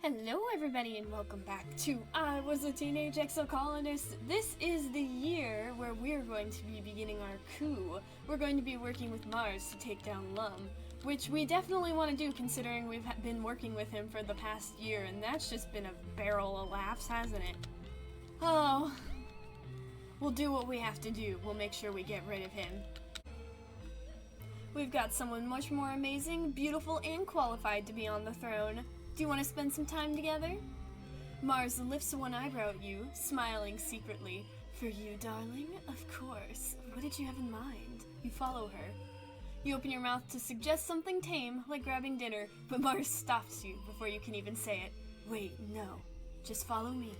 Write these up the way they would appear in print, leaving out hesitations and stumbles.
Hello everybody and welcome back to I Was a Teenage Exocolonist. This is the year where we're going to be beginning our coup. We're going to be working with Mars to take down Lum, which we definitely want to do considering we've been working with him for the past year, and that's just been a barrel of laughs, hasn't it? Oh, we'll do what we have to do. We'll make sure we get rid of him. We've got someone much more amazing, beautiful, and qualified to be on the throne. Do you want to spend some time together? Mars lifts one eyebrow at you, smiling secretly. For you, darling? Of course. What did you have in mind? You follow her. You open your mouth to suggest something tame, like grabbing dinner, but Mars stops you before you can even say it. Wait, no. Just follow me.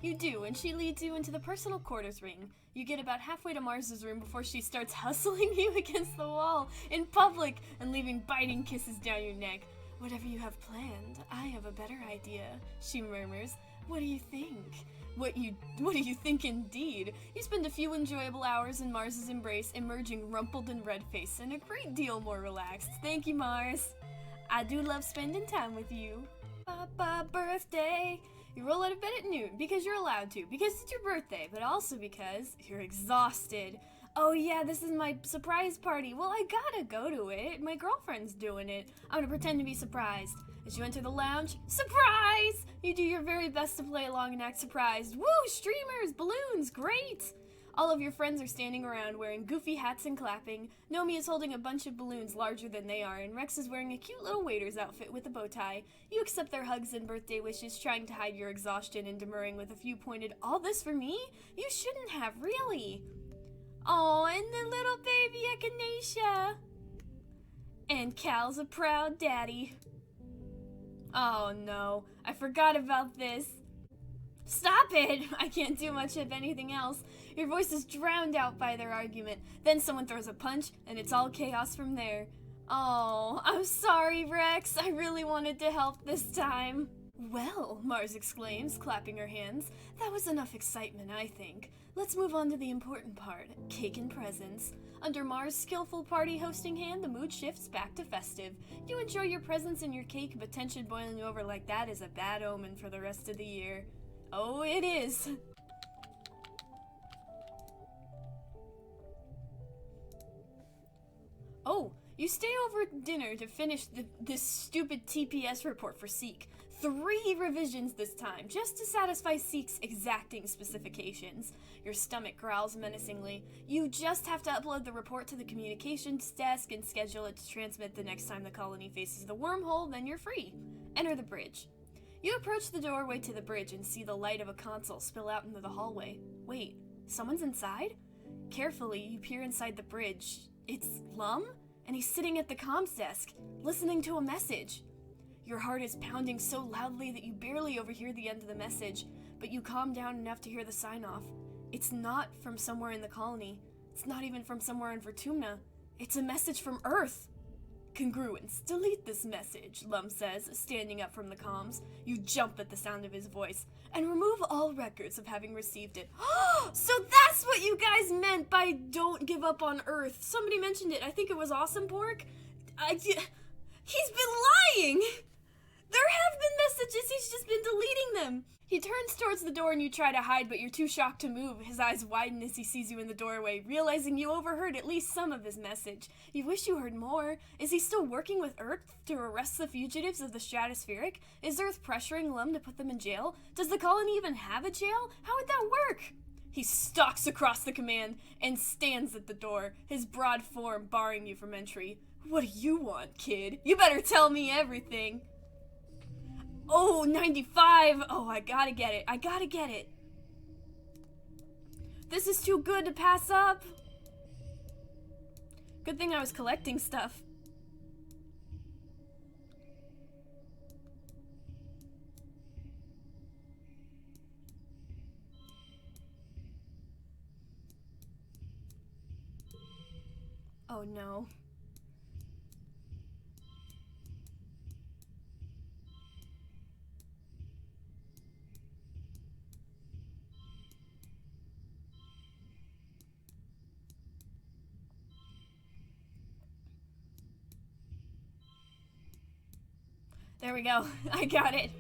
You do, and she leads you into the personal quarters ring. You get about halfway to Mars's room before she starts hustling you against the wall in public and leaving biting kisses down your neck. Whatever you have planned, I have a better idea, she murmurs. What do you think? What do you think indeed? You spend a few enjoyable hours in Mars's embrace, emerging rumpled and red-faced and a great deal more relaxed. Thank you, Mars. I do love spending time with you. Papa birthday. You roll out of bed at noon because you're allowed to, because it's your birthday, but also because you're exhausted. Oh yeah, this is my surprise party. Well, I gotta go to it. My girlfriend's doing it. I'm gonna pretend to be surprised. As you enter the lounge, surprise! You do your very best to play along and act surprised. Woo! Streamers! Balloons! Great! All of your friends are standing around wearing goofy hats and clapping. Nomi is holding a bunch of balloons larger than they are, and Rex is wearing a cute little waiter's outfit with a bow tie. You accept their hugs and birthday wishes, trying to hide your exhaustion and demurring with a few pointed, "All this for me? You shouldn't have, really." Oh, and the little baby echinacea. And Cal's a proud daddy. Oh no, I forgot about this. Stop it! I can't do much of anything else. Your voice is drowned out by their argument. Then someone throws a punch, and it's all chaos from there. Oh, I'm sorry, Rex. I really wanted to help this time. Well, Mars exclaims, clapping her hands. That was enough excitement, I think. Let's move on to the important part, cake and presents. Under Mars' skillful party hosting hand, the mood shifts back to festive. You enjoy your presents and your cake, but tension boiling over like that is a bad omen for the rest of the year. Oh, it is. Oh, you stay over dinner to finish this stupid TPS report for Seek. 3 revisions this time, just to satisfy Seek's exacting specifications. Your stomach growls menacingly. You just have to upload the report to the communications desk and schedule it to transmit the next time the colony faces the wormhole, then you're free. Enter the bridge. You approach the doorway to the bridge and see the light of a console spill out into the hallway. Wait, someone's inside? Carefully, you peer inside the bridge. It's Lum? And he's sitting at the comms desk, listening to a message. Your heart is pounding so loudly that you barely overhear the end of the message, but you calm down enough to hear the sign-off. It's not from somewhere in the colony. It's not even from somewhere in Virtumna. It's a message from Earth. Congruence. Delete this message, Lum says, standing up from the comms. You jump at the sound of his voice. And remove all records of having received it. So that's what you guys meant by don't give up on Earth. Somebody mentioned it. I think it was Awesome Pork. He's been lying! There have been messages, he's just been deleting them. He turns towards the door and you try to hide, but you're too shocked to move. His eyes widen as he sees you in the doorway, realizing you overheard at least some of his message. You wish you heard more. Is he still working with Earth to arrest the fugitives of the Stratospheric? Is Earth pressuring Lum to put them in jail? Does the colony even have a jail? How would that work? He stalks across the command and stands at the door, his broad form barring you from entry. What do you want, kid? You better tell me everything. Oh, 95! Oh, I gotta get it. I gotta get it. This is too good to pass up. Good thing I was collecting stuff. Oh no. There we go. I got it.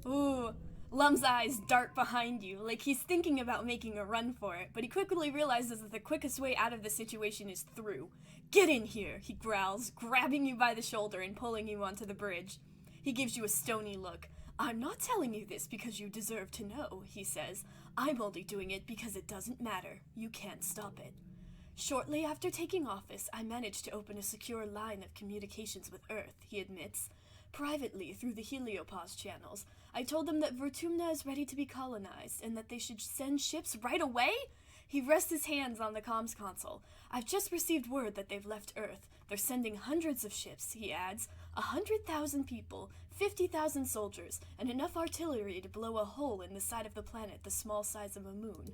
Ooh. Lum's eyes dart behind you, like he's thinking about making a run for it, but he quickly realizes that the quickest way out of the situation is through. Get in here, he growls, grabbing you by the shoulder and pulling you onto the bridge. He gives you a stony look. I'm not telling you this because you deserve to know, he says. I'm only doing it because it doesn't matter. You can't stop it. Shortly after taking office, I managed to open a secure line of communications with Earth, he admits. Privately, through the heliopause channels, I told them that Virtumna is ready to be colonized and that they should send ships right away? He rests his hands on the comms console. I've just received word that they've left Earth. They're sending hundreds of ships, he adds. 100,000 people, 50,000 soldiers, and enough artillery to blow a hole in the side of the planet the small size of a moon.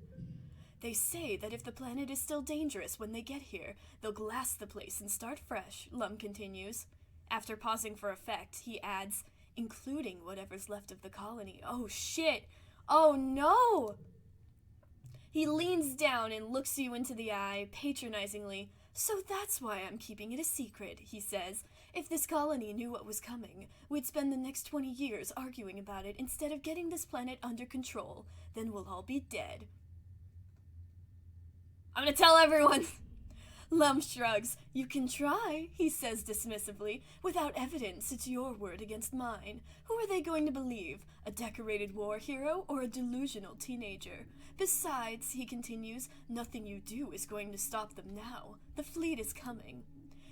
They say that if the planet is still dangerous when they get here, they'll glass the place and start fresh, Lum continues. After pausing for effect, he adds, including whatever's left of the colony. Oh shit! Oh no! He leans down and looks you into the eye, patronizingly. So that's why I'm keeping it a secret, he says. If this colony knew what was coming, we'd spend the next 20 years arguing about it instead of getting this planet under control. Then we'll all be dead. I'm gonna tell everyone! Lum shrugs. You can try, he says dismissively. Without evidence, it's your word against mine. Who are they going to believe? A decorated war hero or a delusional teenager? Besides, he continues, nothing you do is going to stop them now. The fleet is coming.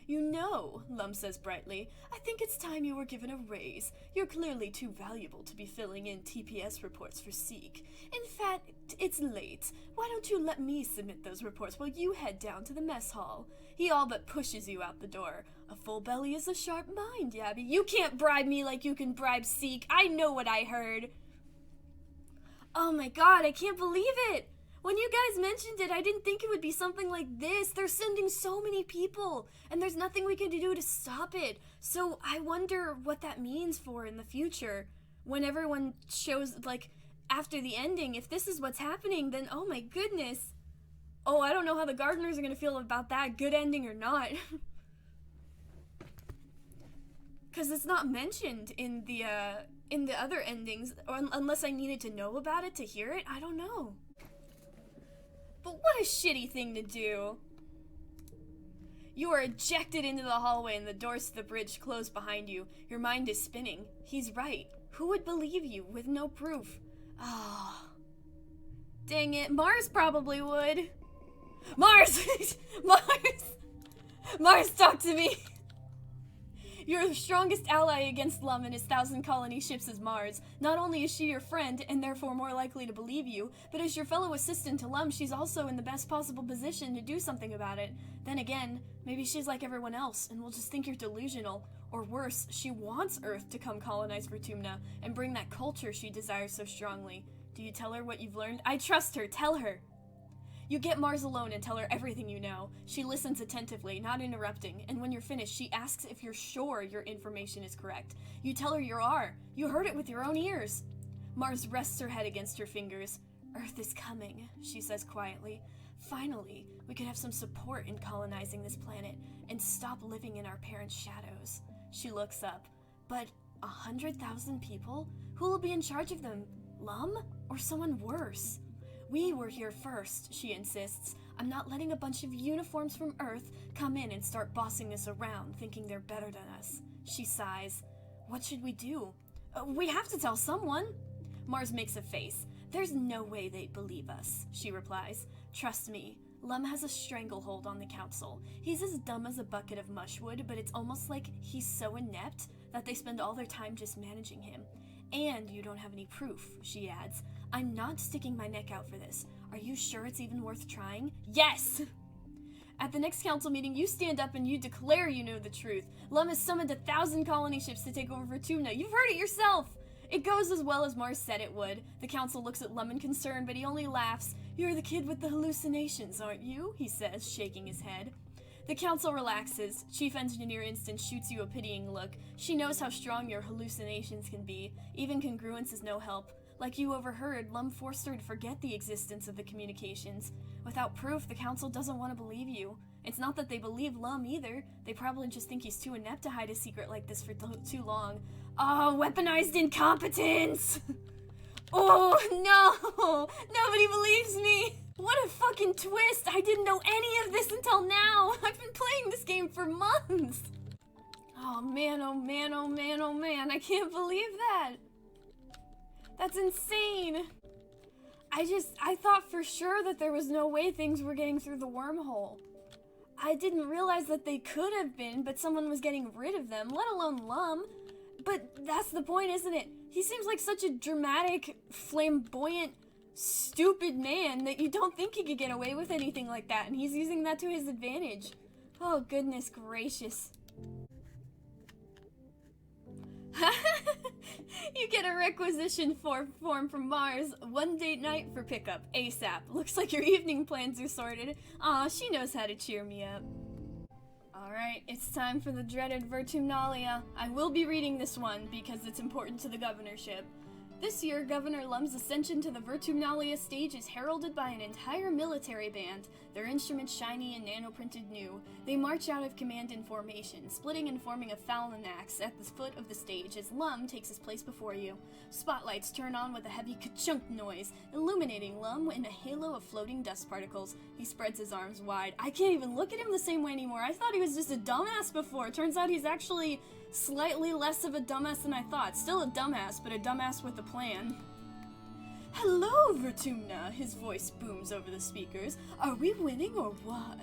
You know, Lum says brightly, I think it's time you were given a raise. You're clearly too valuable to be filling in TPS reports for Seek. In fact, it's late. Why don't you let me submit those reports while you head down to the mess hall? He all but pushes you out the door. A full belly is a sharp mind, Yabby. You can't bribe me like you can bribe Seek. I know what I heard. Oh my god, I can't believe it! When you guys mentioned it, I didn't think it would be something like this. They're sending so many people, and there's nothing we can do to stop it. So I wonder what that means for in the future. When everyone shows, like, after the ending, if this is what's happening, then oh my goodness. Oh, I don't know how the gardeners are going to feel about that, good ending or not. Because it's not mentioned in the other endings, unless I needed to know about it to hear it. I don't know. But what a shitty thing to do. You are ejected into the hallway and the doors to the bridge close behind you. Your mind is spinning. He's right. Who would believe you with no proof? Ah. Oh. Dang it. Mars probably would. Mars! Mars, talk to me! You're the strongest ally against Lum and his 1,000 colony ships is Mars. Not only is she your friend, and therefore more likely to believe you, but as your fellow assistant to Lum, she's also in the best possible position to do something about it. Then again, maybe she's like everyone else, and will just think you're delusional. Or worse, she wants Earth to come colonize Virtumna, and bring that culture she desires so strongly. Do you tell her what you've learned? I trust her, tell her! You get Mars alone and tell her everything you know. She listens attentively, not interrupting, and when you're finished, she asks if you're sure your information is correct. You tell her you are. You heard it with your own ears. Mars rests her head against your fingers. Earth is coming, she says quietly. Finally, we could have some support in colonizing this planet and stop living in our parents' shadows. She looks up. But 100,000 people? Who will be in charge of them? Lum? Or someone worse? We were here first, she insists. I'm not letting a bunch of uniforms from Earth come in and start bossing us around, thinking they're better than us. She sighs. What should we do? We have to tell someone. Mars makes a face. There's no way they'd believe us, she replies. Trust me, Lum has a stranglehold on the council. He's as dumb as a bucket of mushwood, but it's almost like he's so inept that they spend all their time just managing him. And you don't have any proof, she adds. I'm not sticking my neck out for this. Are you sure it's even worth trying? Yes! At the next council meeting, you stand up and you declare you know the truth. Lum has summoned 1,000 colony ships to take over Virtumna. You've heard it yourself! It goes as well as Mars said it would. The council looks at Lum in concern, but he only laughs. You're the kid with the hallucinations, aren't you? He says, shaking his head. The council relaxes. Chief Engineer Instant shoots you a pitying look. She knows how strong your hallucinations can be. Even congruence is no help. Like you overheard, Lum forced her to forget the existence of the communications. Without proof, the council doesn't want to believe you. It's not that they believe Lum either. They probably just think he's too inept to hide a secret like this for too long. Oh, weaponized incompetence! Oh, no! Nobody believes me! What a fucking twist! I didn't know any of this until now! I've been playing this game for months! Oh man, oh man, oh man, oh man, I can't believe that! That's insane! I thought for sure that there was no way things were getting through the wormhole. I didn't realize that they could have been, but someone was getting rid of them, let alone Lum. But that's the point, isn't it? He seems like such a dramatic, flamboyant, stupid man that you don't think he could get away with anything like that, and he's using that to his advantage. Oh, goodness gracious. You get a requisition form from Mars, 1 date night for pickup, ASAP. Looks like your evening plans are sorted. Aw, she knows how to cheer me up. Alright, it's time for the dreaded Virtumnalia. I will be reading this one because it's important to the governorship. This year, Governor Lum's ascension to the Virtumnalia stage is heralded by an entire military band, their instruments shiny and nano-printed new. They march out of command in formation, splitting and forming a phalanx at the foot of the stage as Lum takes his place before you. Spotlights turn on with a heavy ka-chunk noise, illuminating Lum in a halo of floating dust particles. He spreads his arms wide. I can't even look at him the same way anymore. I thought he was just a dumbass before. Turns out he's actually slightly less of a dumbass than I thought. Still a dumbass, but a dumbass with a plan. Hello, Virtumna, his voice booms over the speakers. Are we winning or what?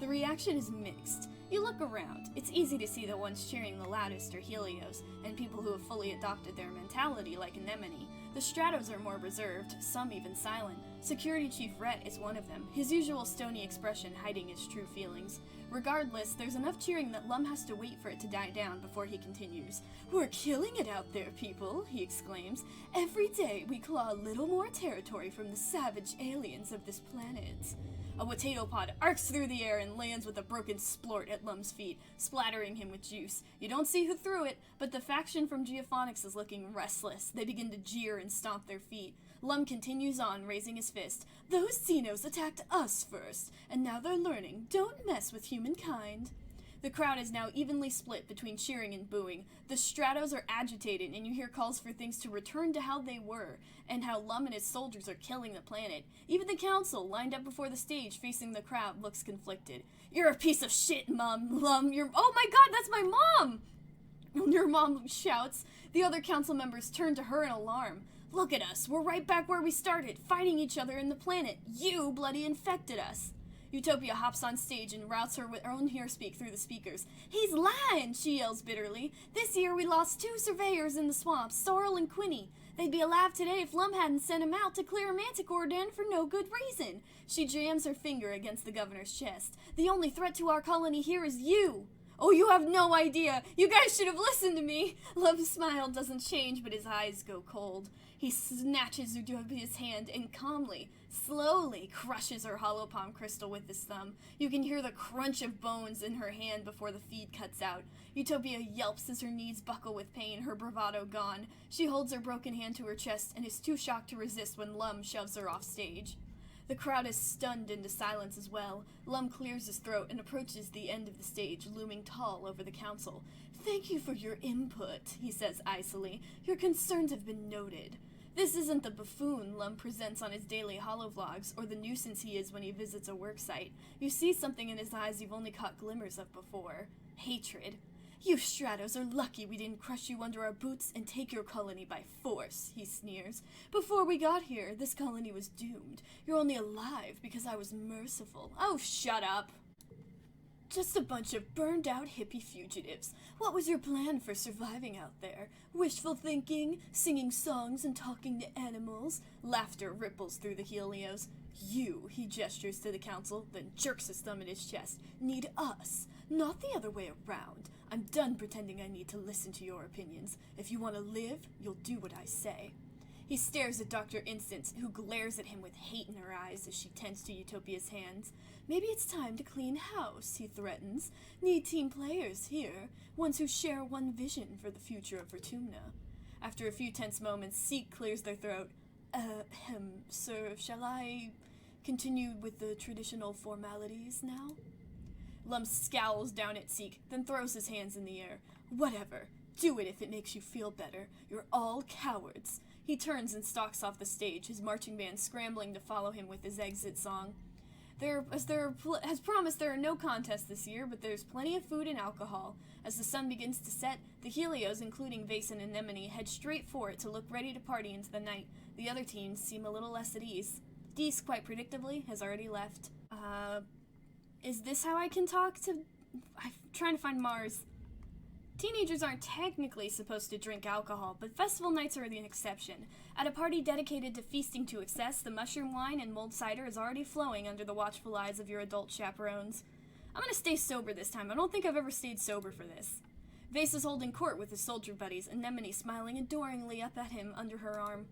The reaction is mixed. You look around. It's easy to see the ones cheering the loudest are Helios, and people who have fully adopted their mentality like Anemone. The Stratos are more reserved, some even silent. Security Chief Rhett is one of them, his usual stony expression hiding his true feelings. Regardless, there's enough cheering that Lum has to wait for it to die down before he continues. We're killing it out there, people, he exclaims. Every day we claw a little more territory from the savage aliens of this planet. A potato pod arcs through the air and lands with a broken splort at Lum's feet, splattering him with juice. You don't see who threw it, but the faction from Geophonics is looking restless. They begin to jeer and stomp their feet. Lum continues on, raising his fist. Those Xenos attacked us first, and now they're learning. Don't mess with humankind. The crowd is now evenly split between cheering and booing. The Stratos are agitated, and you hear calls for things to return to how they were, and how Lum and his soldiers are killing the planet. Even the council, lined up before the stage facing the crowd, looks conflicted. You're a piece of shit, Mom. Lum, you're— Oh my god, that's my mom! Your mom shouts. The other council members turn to her in alarm. Look at us, we're right back where we started, fighting each other in the planet. You bloody infected us. Utopia hops on stage and routs her own hairspeak through the speakers. He's lying, she yells bitterly. This year we lost 2 surveyors in the swamps, Sorrel and Quinny. They'd be alive today if Lum hadn't sent him out to clear a manticore den for no good reason. She jams her finger against the governor's chest. The only threat to our colony here is you. Oh, you have no idea. You guys should have listened to me. Lum's smile doesn't change, but his eyes go cold. He snatches Utopia's hand and calmly, slowly crushes her hollow palm crystal with his thumb. You can hear the crunch of bones in her hand before the feed cuts out. Utopia yelps as her knees buckle with pain, her bravado gone. She holds her broken hand to her chest and is too shocked to resist when Lum shoves her off stage. The crowd is stunned into silence as well. Lum clears his throat and approaches the end of the stage, looming tall over the council. Thank you for your input, he says icily. Your concerns have been noted. This isn't the buffoon Lum presents on his daily holovlogs, or the nuisance he is when he visits a worksite. You see something in his eyes you've only caught glimmers of before. Hatred. You Stratos are lucky we didn't crush you under our boots and take your colony by force, he sneers. Before we got here, this colony was doomed. You're only alive because I was merciful. Oh, shut up. Just a bunch of burned-out hippie fugitives. What was your plan for surviving out there? Wishful thinking, singing songs and talking to animals? Laughter ripples through the Helios. You, he gestures to the council, then jerks his thumb at his chest, need us, not the other way around. I'm done pretending I need to listen to your opinions. If you want to live, you'll do what I say. He stares at Dr. Instance, who glares at him with hate in her eyes as she tends to Utopia's hands. Maybe it's time to clean house, he threatens. Need team players here, ones who share one vision for the future of Virtumna. After a few tense moments, Seek clears their throat. Sir, shall I continue with the traditional formalities now? Lum scowls down at Zeke, then throws his hands in the air. Whatever. Do it if it makes you feel better. You're all cowards. He turns and stalks off the stage, his marching band scrambling to follow him with his exit song. As promised, there are no contests this year, but there's plenty of food and alcohol. As the sun begins to set, the Helios, including Vase and Anemone, head straight for it to look ready to party into the night. The other teams seem a little less at ease. Deese, quite predictably, has already left. Is this how I can talk to... I'm trying to find Mars. Teenagers aren't technically supposed to drink alcohol, but festival nights are the exception. At a party dedicated to feasting to excess, the mushroom wine and mulled cider is already flowing under the watchful eyes of your adult chaperones. I'm gonna stay sober this time. I don't think I've ever stayed sober for this. Vase is holding court with his soldier buddies, Anemone smiling adoringly up at him under her arm.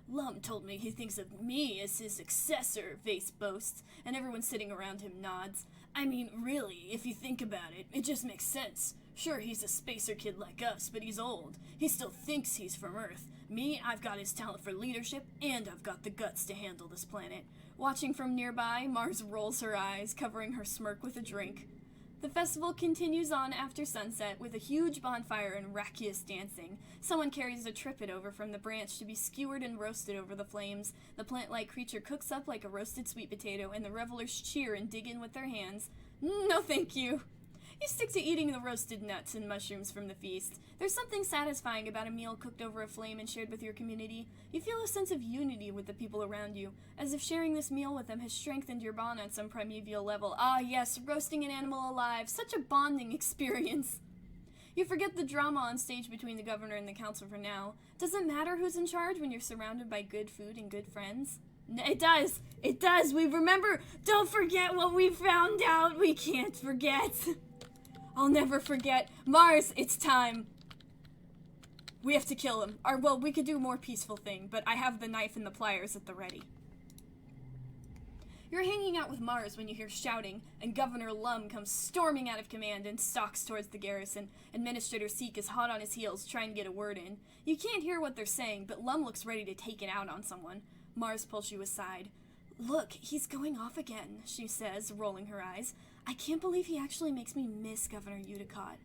Lum told me he thinks of me as his successor, Vase boasts, and everyone sitting around him nods. I mean, really, if you think about it, it just makes sense. Sure, he's a spacer kid like us, but he's old. He still thinks he's from Earth. Me, I've got his talent for leadership, and I've got the guts to handle this planet. Watching from nearby, Mars rolls her eyes, covering her smirk with a drink. The festival continues on after sunset with a huge bonfire and raucous dancing. Someone carries a trippet over from the branch to be skewered and roasted over the flames. The plant-like creature cooks up like a roasted sweet potato, and the revelers cheer and dig in with their hands. No thank you. You stick to eating the roasted nuts and mushrooms from the feast. There's something satisfying about a meal cooked over a flame and shared with your community. You feel a sense of unity with the people around you, as if sharing this meal with them has strengthened your bond on some primeval level. Ah yes, roasting an animal alive, such a bonding experience. You forget the drama on stage between the governor and the council for now. Does it matter who's in charge when you're surrounded by good food and good friends? It does! It does! We remember! Don't forget what we found out! We can't forget! I'll never forget. Mars, it's time. We have to kill him. Or, well, we could do a more peaceful thing, but I have the knife and the pliers at the ready. You're hanging out with Mars when you hear shouting, and Governor Lum comes storming out of command and stalks towards the garrison. Administrator Seek is hot on his heels trying to get a word in. You can't hear what they're saying, but Lum looks ready to take it out on someone. Mars pulls you aside. Look, he's going off again, she says, rolling her eyes. I can't believe he actually makes me miss Governor Udicott.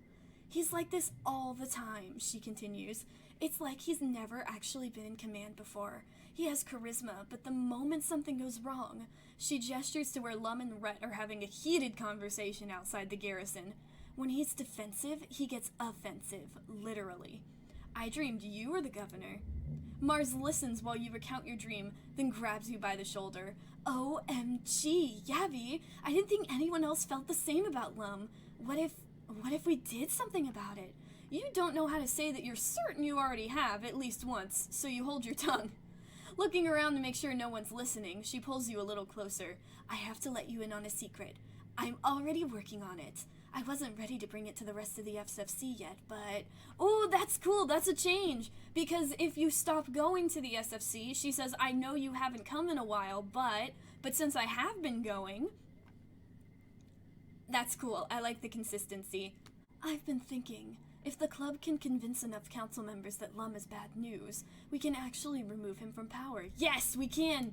He's like this all the time, she continues. It's like he's never actually been in command before. He has charisma, but the moment something goes wrong, she gestures to where Lum and Rhett are having a heated conversation outside the garrison. When he's defensive, he gets offensive, literally. I dreamed you were the governor. Mars listens while you recount your dream, then grabs you by the shoulder. OMG, Yavi, I didn't think anyone else felt the same about Lum. What if we did something about it? You don't know how to say that you're certain you already have, at least once, so you hold your tongue. Looking around to make sure no one's listening, she pulls you a little closer. I have to let you in on a secret. I'm already working on it. I wasn't ready to bring it to the rest of the SFC yet, but... Oh, that's cool, that's a change! Because if you stop going to the SFC, she says, I know you haven't come in a while, but since I have been going... That's cool, I like the consistency. I've been thinking, if the club can convince enough council members that Lum is bad news, we can actually remove him from power. Yes, we can!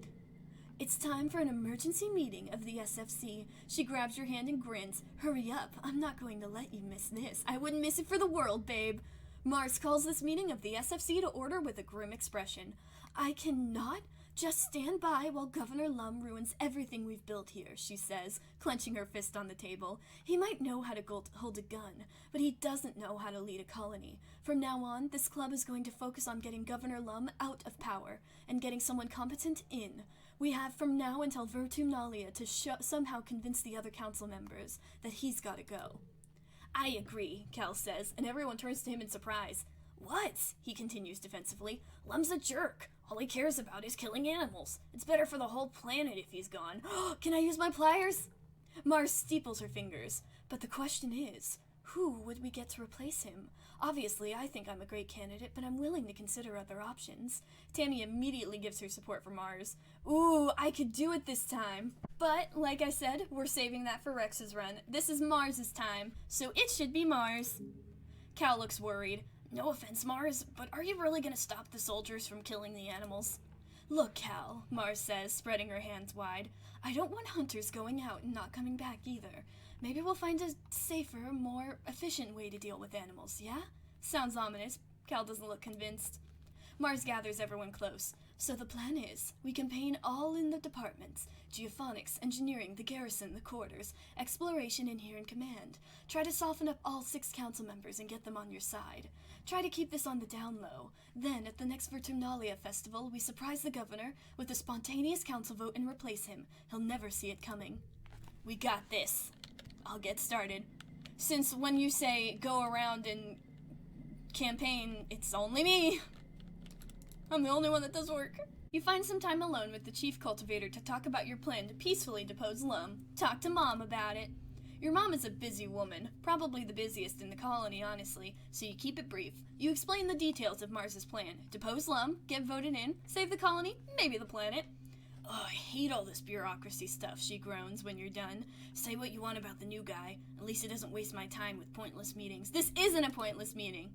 It's time for an emergency meeting of the SFC. She grabs your hand and grins. Hurry up, I'm not going to let you miss this. I wouldn't miss it for the world, babe. Mars calls this meeting of the SFC to order with a grim expression. I cannot just stand by while Governor Lum ruins everything we've built here, she says, clenching her fist on the table. He might know how to hold a gun, but he doesn't know how to lead a colony. From now on, this club is going to focus on getting Governor Lum out of power and getting someone competent in. We have from now until Virtumnalia to somehow convince the other council members that he's gotta go. I agree, Cal says, and everyone turns to him in surprise. What? He continues defensively. Lum's a jerk. All he cares about is killing animals. It's better for the whole planet if he's gone. Can I use my pliers? Mars steeples her fingers. But the question is, who would we get to replace him? Obviously, I think I'm a great candidate, but I'm willing to consider other options. Tammy immediately gives her support for Mars. Ooh, I could do it this time. But, like I said, we're saving that for Rex's run. This is Mars's time, so it should be Mars. Cal looks worried. No offense, Mars, but are you really gonna stop the soldiers from killing the animals? Look, Cal, Mars says, spreading her hands wide. I don't want hunters going out and not coming back either. Maybe we'll find a safer, more efficient way to deal with animals, yeah? Sounds ominous. Cal doesn't look convinced. Mars gathers everyone close. So the plan is, we campaign all in the departments. Geophonics, engineering, the garrison, the quarters, exploration, and here in command. Try to soften up all 6 council members and get them on your side. Try to keep this on the down low. Then, at the next Virtumnalia festival, we surprise the governor with a spontaneous council vote and replace him. He'll never see it coming. We got this. I'll get started. Since when you say go around and campaign, it's only me. I'm the only one that does work. You find some time alone with the chief cultivator to talk about your plan to peacefully depose Lum. Talk to Mom about it. Your mom is a busy woman, probably the busiest in the colony, honestly, so you keep it brief. You explain the details of Mars's plan. Depose Lum, get voted in, save the colony, maybe the planet. Oh, I hate all this bureaucracy stuff, she groans when you're done. Say what you want about the new guy. At least it doesn't waste my time with pointless meetings. This isn't a pointless meeting.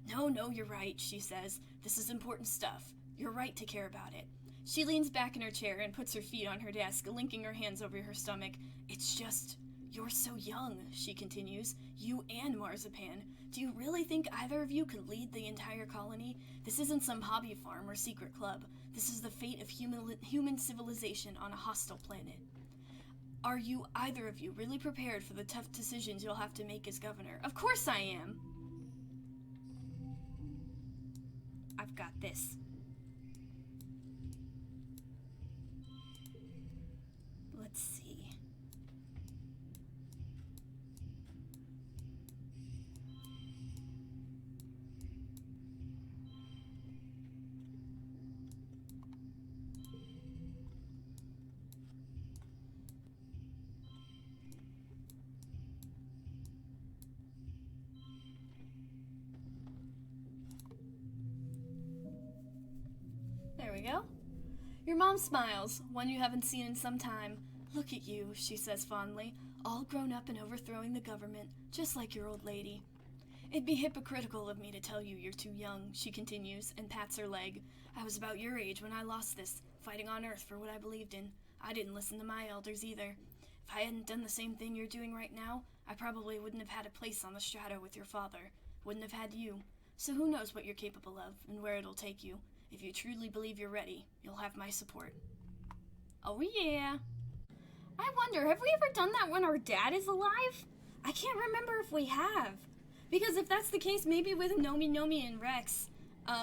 No, you're right, she says. This is important stuff. You're right to care about it. She leans back in her chair and puts her feet on her desk, linking her hands over her stomach. It's just, you're so young, she continues. You and Marzipan. Do you really think either of you could lead the entire colony? This isn't some hobby farm or secret club. This is the fate of human civilization on a hostile planet. Are you, either of you, really prepared for the tough decisions you'll have to make as governor? Of course I am! I've got this. Let's see. There we go. Your mom smiles, one you haven't seen in some time. Look at you, she says fondly, all grown up and overthrowing the government, just like your old lady. It'd be hypocritical of me to tell you you're too young, she continues, and pats her leg. I was about your age when I lost this, fighting on Earth for what I believed in. I didn't listen to my elders either. If I hadn't done the same thing you're doing right now, I probably wouldn't have had a place on the strata with your father. Wouldn't have had you. So who knows what you're capable of, and where it'll take you. If you truly believe you're ready, you'll have my support. Oh yeah. I wonder, have we ever done that when our dad is alive? I can't remember if we have. Because if that's the case, maybe with Nomi and Rex,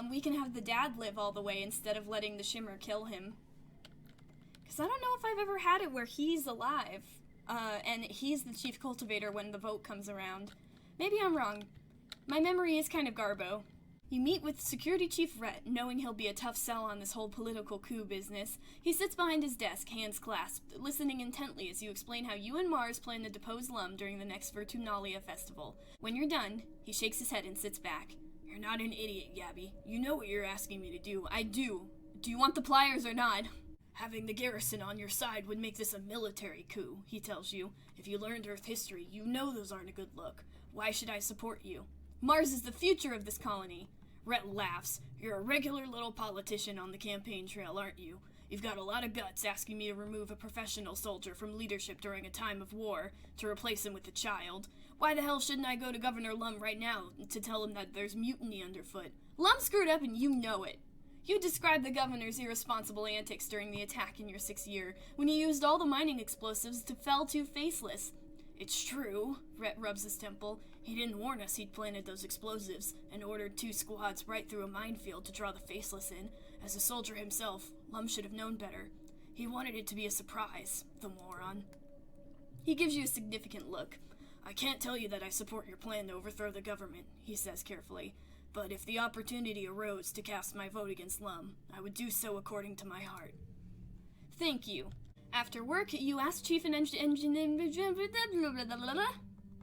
we can have the dad live all the way instead of letting the Shimmer kill him. Because I don't know if I've ever had it where he's alive, and he's the chief cultivator when the vote comes around. Maybe I'm wrong. My memory is kind of garbo. You meet with Security Chief Rhett, knowing he'll be a tough sell on this whole political coup business. He sits behind his desk, hands clasped, listening intently as you explain how you and Mars plan to depose Lum during the next Virtumnalia festival. When you're done, he shakes his head and sits back. You're not an idiot, Gabby. You know what you're asking me to do. I do. Do you want the pliers or not? Having the garrison on your side would make this a military coup, he tells you. If you learned Earth history, you know those aren't a good look. Why should I support you? Mars is the future of this colony. Rhett laughs. You're a regular little politician on the campaign trail, aren't you? You've got a lot of guts asking me to remove a professional soldier from leadership during a time of war, to replace him with a child. Why the hell shouldn't I go to Governor Lum right now to tell him that there's mutiny underfoot? Lum screwed up and you know it. You described the governor's irresponsible antics during the attack in your 6th year, when he used all the mining explosives to fell 2 Faceless. It's true, Rhett rubs his temple. He didn't warn us he'd planted those explosives, and ordered 2 squads right through a minefield to draw the Faceless in. As a soldier himself, Lum should have known better. He wanted it to be a surprise, the moron. He gives you a significant look. I can't tell you that I support your plan to overthrow the government, he says carefully, but if the opportunity arose to cast my vote against Lum, I would do so according to my heart. Thank you. After work, you ask Chief and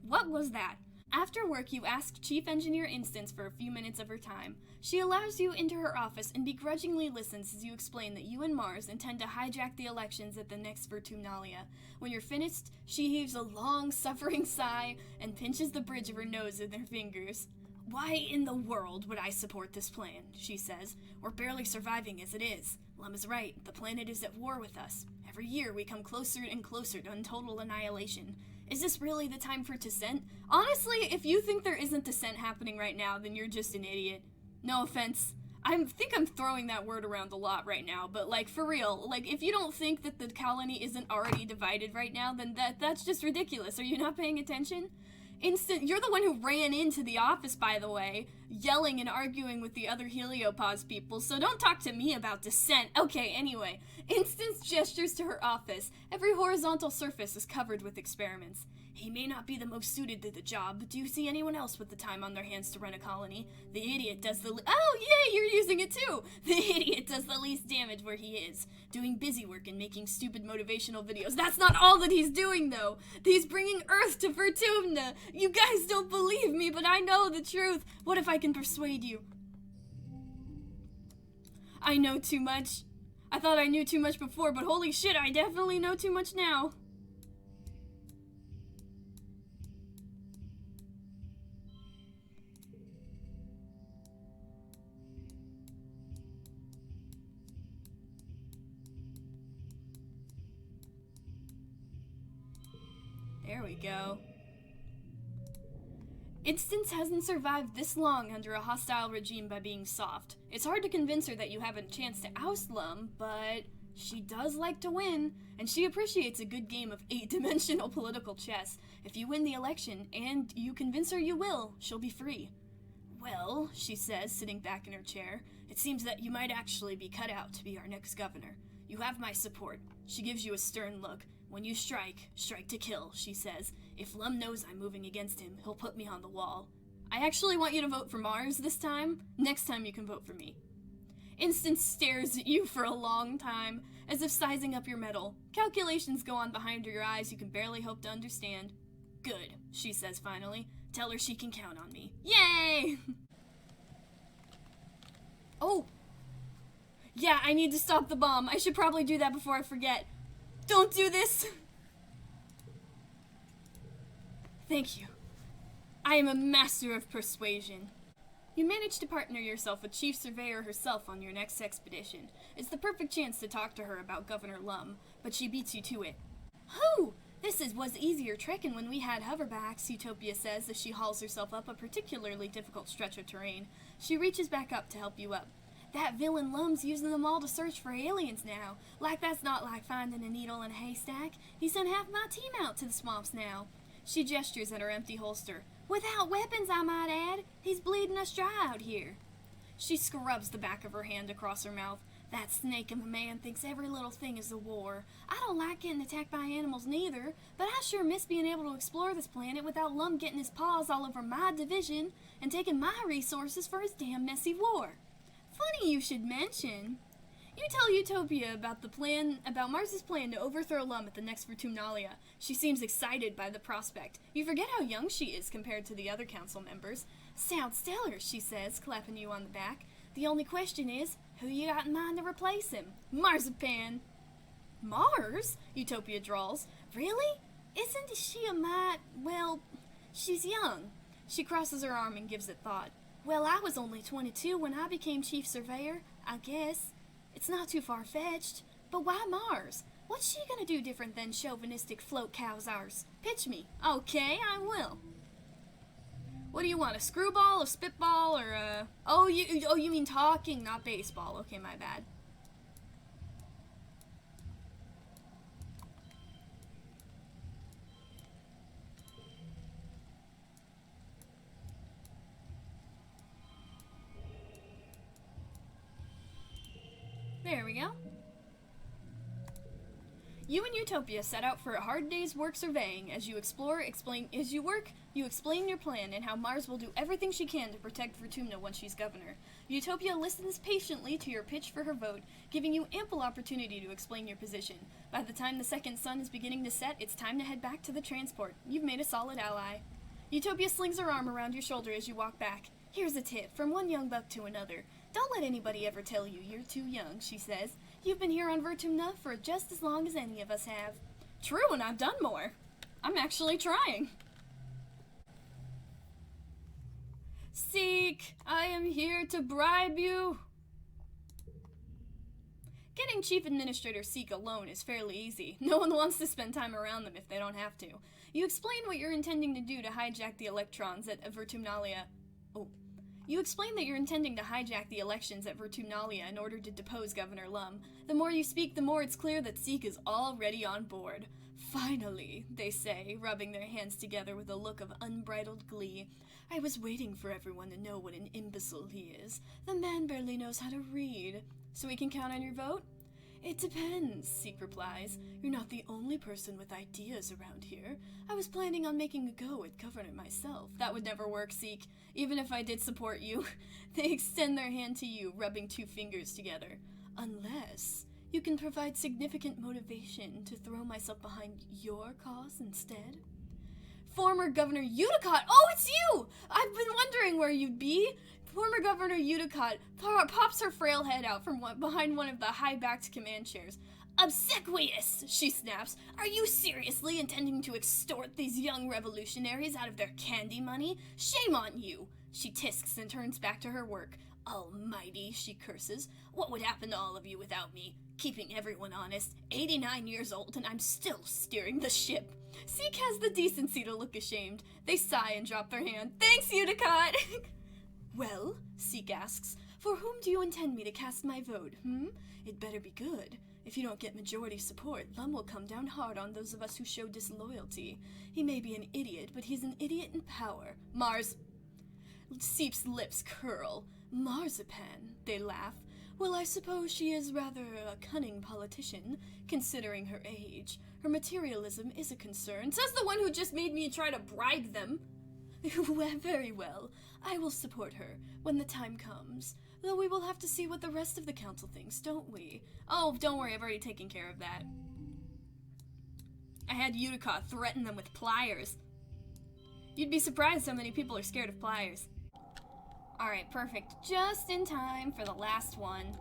What was that? After work, you ask Chief Engineer Instance for a few minutes of her time. She allows you into her office and begrudgingly listens as you explain that you and Mars intend to hijack the elections at the next Virtumnalia. When you're finished, she heaves a long, suffering sigh and pinches the bridge of her nose with her fingers. Why in the world would I support this plan, she says. We're barely surviving as it is. Lum is right, the planet is at war with us. Every year we come closer and closer to total annihilation. Is this really the time for dissent? Honestly, if you think there isn't dissent happening right now, then you're just an idiot. No offense. I think I'm throwing that word around a lot right now, but, like, for real, like, if you don't think that the colony isn't already divided right now, then that's just ridiculous. Are you not paying attention? You're the one who ran into the office, by the way, yelling and arguing with the other heliopause people, so don't talk to me about dissent. Okay, anyway. Instance gestures to her office. Every horizontal surface is covered with experiments. He may not be the most suited to the job, but do you see anyone else with the time on their hands to run a colony? The idiot does the oh, yay, you're using it too! The idiot does the least damage where he is. Doing busy work and making stupid motivational videos. That's not all that he's doing, though! He's bringing Earth to Virtumna! You guys don't believe me, but I know the truth! What if I can persuade you? I know too much. I thought I knew too much before, but holy shit, I definitely know too much now. There we go. Instance hasn't survived this long under a hostile regime by being soft. It's hard to convince her that you have a chance to oust Lum, but she does like to win, and she appreciates a good game of 8-dimensional political chess. If you win the election, and you convince her you will, she'll be free. Well, she says, sitting back in her chair, it seems that you might actually be cut out to be our next governor. You have my support. She gives you a stern look. When you strike, strike to kill, she says. If Lum knows I'm moving against him, he'll put me on the wall. I actually want you to vote for Mars this time. Next time you can vote for me. Instance stares at you for a long time, as if sizing up your mettle. Calculations go on behind your eyes you can barely hope to understand. Good, she says finally. Tell her she can count on me. Yay! Oh! Yeah, I need to stop the bomb. I should probably do that before I forget. Don't do this! Thank you. I am a master of persuasion. You manage to partner yourself with Chief Surveyor herself on your next expedition. It's the perfect chance to talk to her about Governor Lum, but she beats you to it. Whew! Was easier trekking when we had hoverbacks, Utopia says as she hauls herself up a particularly difficult stretch of terrain. She reaches back up to help you up. That villain Lum's using them all to search for aliens now. Like that's not like finding a needle in a haystack. He sent half my team out to the swamps now. She gestures at her empty holster. Without weapons, I might add. He's bleeding us dry out here. She scrubs the back of her hand across her mouth. That snake of a man thinks every little thing is a war. I don't like getting attacked by animals neither, but I sure miss being able to explore this planet without Lum getting his paws all over my division and taking my resources for his damn messy war. Funny you should mention. You tell Utopia about Mars's plan to overthrow Lum at the next Virtumnalia. She seems excited by the prospect. You forget how young she is compared to the other council members. Sounds stellar, she says, clapping you on the back. The only question is, who you got in mind to replace him? Marzipan. Mars? Utopia drawls. Really? Isn't she a mite, well, she's young. She crosses her arm and gives it thought. Well, I was only 22 when I became Chief Surveyor, I guess. It's not too far-fetched. But why Mars? What's she gonna do different than chauvinistic float cows ours? Pitch me. Okay, I will. What do you want, a screwball, a spitball, or a... Oh, you mean talking, not baseball. Okay, my bad. There we go. You and Utopia set out for a hard day's work surveying. As you explain your plan and how Mars will do everything she can to protect Virtumna once she's governor. Utopia listens patiently to your pitch for her vote, giving you ample opportunity to explain your position. By the time the second sun is beginning to set, it's time to head back to the transport. You've made a solid ally. Utopia slings her arm around your shoulder as you walk back. Here's a tip, from one young buck to another. Don't let anybody ever tell you you're too young, she says. You've been here on Virtumna for just as long as any of us have. True, and I've done more. I'm actually trying. Seek, I am here to bribe you. Getting Chief Administrator Seek alone is fairly easy. No one wants to spend time around them if they don't have to. You explain what you're intending to do to hijack the electrons at Virtumnalia. Oh. You explain that you're intending to hijack the elections at Virtumnalia in order to depose Governor Lum. The more you speak, the more it's clear that Zeke is already on board. Finally, they say, rubbing their hands together with a look of unbridled glee. I was waiting for everyone to know what an imbecile he is. The man barely knows how to read. So we can count on your vote? It depends, Zeke replies. You're not the only person with ideas around here. I was planning on making a go at governor myself. That would never work, Zeke. Even if I did support you. They extend their hand to you, rubbing two fingers together. Unless you can provide significant motivation to throw myself behind your cause instead. Former Governor Udicott! Oh, it's you! I've been wondering where you'd be. Former Governor Udicott pops her frail head out from behind one of the high-backed command chairs. Obsequious, she snaps. Are you seriously intending to extort these young revolutionaries out of their candy money? Shame on you! She tisks and turns back to her work. Almighty, she curses. What would happen to all of you without me? Keeping everyone honest. 89 years old and I'm still steering the ship. Zeke has the decency to look ashamed. They sigh and drop their hand. Thanks, Udicott! Well, Zeke asks, for whom do you intend me to cast my vote, It better be good. If you don't get majority support, Lum will come down hard on those of us who show disloyalty. He may be an idiot, but he's an idiot in power. Seep's lips curl. Marzipan, they laugh. Well, I suppose she is rather a cunning politician, considering her age. Her materialism is a concern, says the one who just made me try to bribe them. Very well. I will support her when the time comes. Though we will have to see what the rest of the council thinks, don't we? Oh, don't worry, I've already taken care of that. I had Udicott threaten them with pliers. You'd be surprised how many people are scared of pliers. Alright, perfect. Just in time for the last one.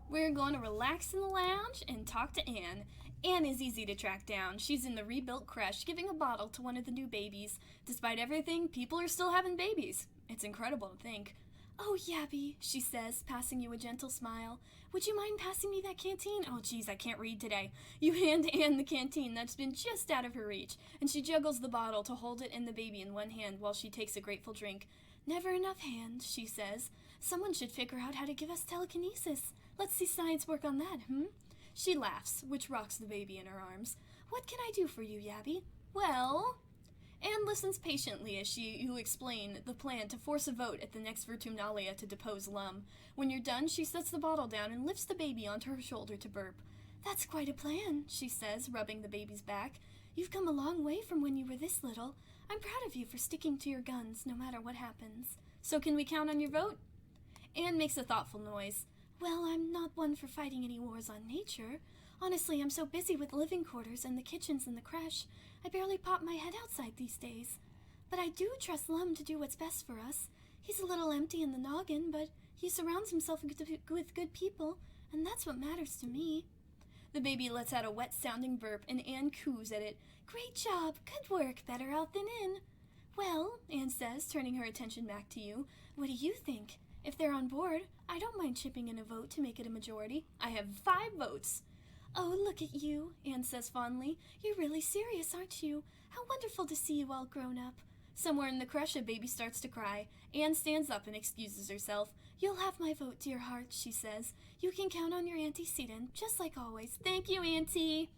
We're going to relax in the lounge and talk to Anne. Anne is easy to track down. She's in the rebuilt creche giving a bottle to one of the new babies. Despite everything, people are still having babies. It's incredible to think. Oh, Yabby, she says, passing you a gentle smile. Would you mind passing me that canteen? Oh, geez, I can't read today. You hand Anne the canteen that's been just out of her reach, and she juggles the bottle to hold it and the baby in one hand while she takes a grateful drink. Never enough hands, she says. Someone should figure out how to give us telekinesis. Let's see science work on that, She laughs, which rocks the baby in her arms. What can I do for you, Yabby? Well... Anne listens patiently as you explain the plan to force a vote at the next Virtumnalia to depose Lum. When you're done, she sets the bottle down and lifts the baby onto her shoulder to burp. That's quite a plan, she says, rubbing the baby's back. You've come a long way from when you were this little. I'm proud of you for sticking to your guns, no matter what happens. So can we count on your vote? Anne makes a thoughtful noise. Well, I'm not one for fighting any wars on nature. Honestly, I'm so busy with living quarters and the kitchens and the creche, I barely pop my head outside these days. But I do trust Lum to do what's best for us. He's a little empty in the noggin, but he surrounds himself with good people, and that's what matters to me. The baby lets out a wet-sounding burp, and Anne coos at it. Great job, good work, better out than in. Well, Anne says, turning her attention back to you, what do you think? If they're on board, I don't mind chipping in a vote to make it a majority. I have 5 votes. Oh, look at you, Anne says fondly. You're really serious, aren't you? How wonderful to see you all grown up. Somewhere in the creche, a baby starts to cry. Anne stands up and excuses herself. You'll have my vote, dear heart, she says. You can count on your Auntie Seaton, just like always. Thank you, Auntie.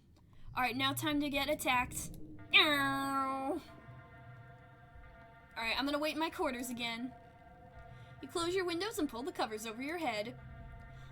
Alright, now time to get attacked. Alright, I'm gonna wait in my quarters again. You close your windows and pull the covers over your head.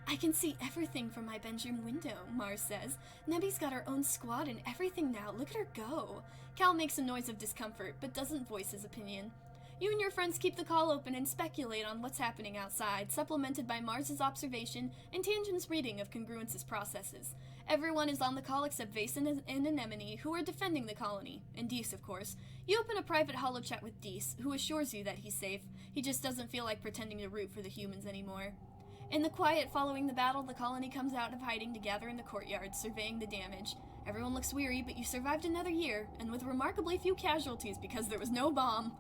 I can see everything from my bedroom window, Mars says. Nebby's got her own squad and everything now. Look at her go. Cal makes a noise of discomfort, but doesn't voice his opinion. You and your friends keep the call open and speculate on what's happening outside, supplemented by Mars's observation and Tangent's reading of Congruence's processes. Everyone is on the call except Vase and Anemone, who are defending the colony, and Dees, of course. You open a private holochat with Dees, who assures you that he's safe. He just doesn't feel like pretending to root for the humans anymore. In the quiet following the battle, the colony comes out of hiding to gather in the courtyard, surveying the damage. Everyone looks weary, but you survived another year, and with remarkably few casualties because there was no bomb.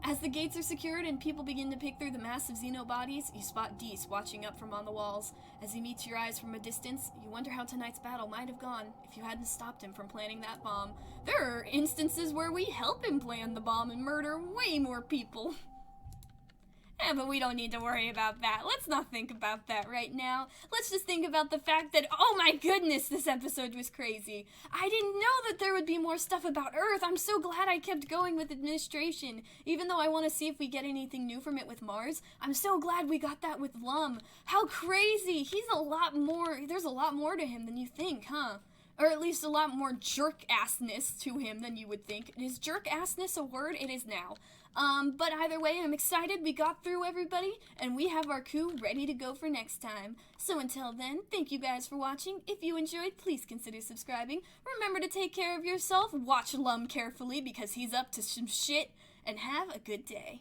As the gates are secured and people begin to pick through the massive xenobodies, you spot Dees watching up from on the walls. As he meets your eyes from a distance, you wonder how tonight's battle might have gone if you hadn't stopped him from planting that bomb. There are instances where we help him plan the bomb and murder way more people. But we don't need to worry about that. Let's not think about that right now. Let's just think about the fact that, oh my goodness, this episode was crazy. I didn't know that there would be more stuff about Earth. I'm so glad I kept going with administration. Even though I want to see if we get anything new from it with Mars, I'm so glad we got that with Lum. How crazy. There's a lot more to him than you think, huh? Or at least a lot more jerk-assness to him than you would think. Is jerk-assness a word? It is now. But either way, I'm excited we got through everybody, and we have our coup ready to go for next time. So until then, thank you guys for watching. If you enjoyed, please consider subscribing. Remember to take care of yourself, watch Lum carefully because he's up to some shit, and have a good day.